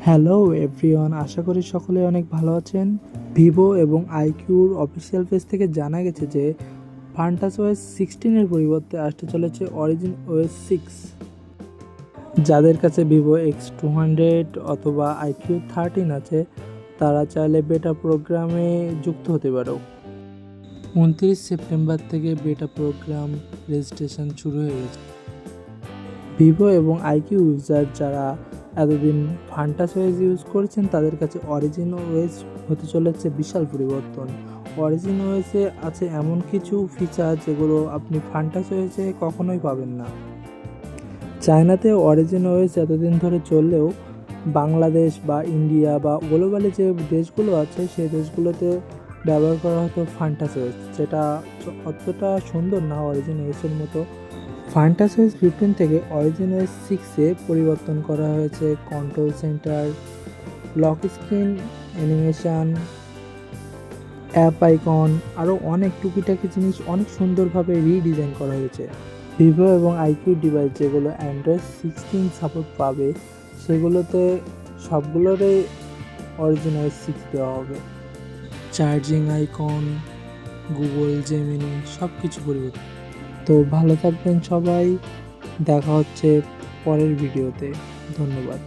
Hello everyone, আশা করি সকলে অনেক ভালো আছেন। ভিভো এবং আইকিউর অফিসিয়াল পেজ থেকে জানা গেছে যে ফান্টাস ওএস 16-এর পরিবর্তে আসতে চলেছে অরিজিন ওএস 6। যাদের কাছে ভিভো X200 অথবা আইকিউ 13 আছে তারা চাইলে বেটা প্রোগ্রামে যুক্ত হতে পারো। 29 সেপ্টেম্বর থেকে বেটা প্রোগ্রাম রেজিস্ট্রেশন শুরু হয়ে গেছে। ভিভো এবং আইকিউ ইউজার যারা এতদিন ফান্টাস ওএস ইউজ করেছেন তাদের কাছে অরিজিন ওএস হতে চলেছে বিশাল পরিবর্তন। অরিজিন ওএসে আছে এমন কিছু ফিচার যেগুলো আপনি ফান্টাস ওএসে কখনোই পাবেন না। চায়নাতে অরিজিন ওএস এতদিন ধরে চললেও বাংলাদেশ বা ইন্ডিয়া বা গ্লোবালি যে দেশগুলো আছে সেই দেশগুলোতে ব্যবহার করা হতো ফান্টাস ওএস, যেটা অতটা সুন্দর না অরিজিন ওএসের মতো। ফান্টাস ওএস 15 থেকে অরিজিন ওএস 6-এ পরিবর্তন করা হয়েছে control centre, lock screen, animation, app icon, আরও অনেক টুকিটাকি জিনিস অনেক সুন্দরভাবে রিডিজাইন করা হয়েছে। ভিভো এবং আইকিউ ডিভাইস যেগুলো অ্যান্ড্রয়েড 16 সাপোর্ট পাবে সেগুলোতে সবগুলোরই অরিজিন ওএস 6 দেওয়া হবে। চার্জিং আইকন, গুগল জেমিনি সব কিছু পরিবর্তন। তো ভালো থাকবেন সবাই, দেখা হচ্ছে পরের ভিডিওতে। ধন্যবাদ।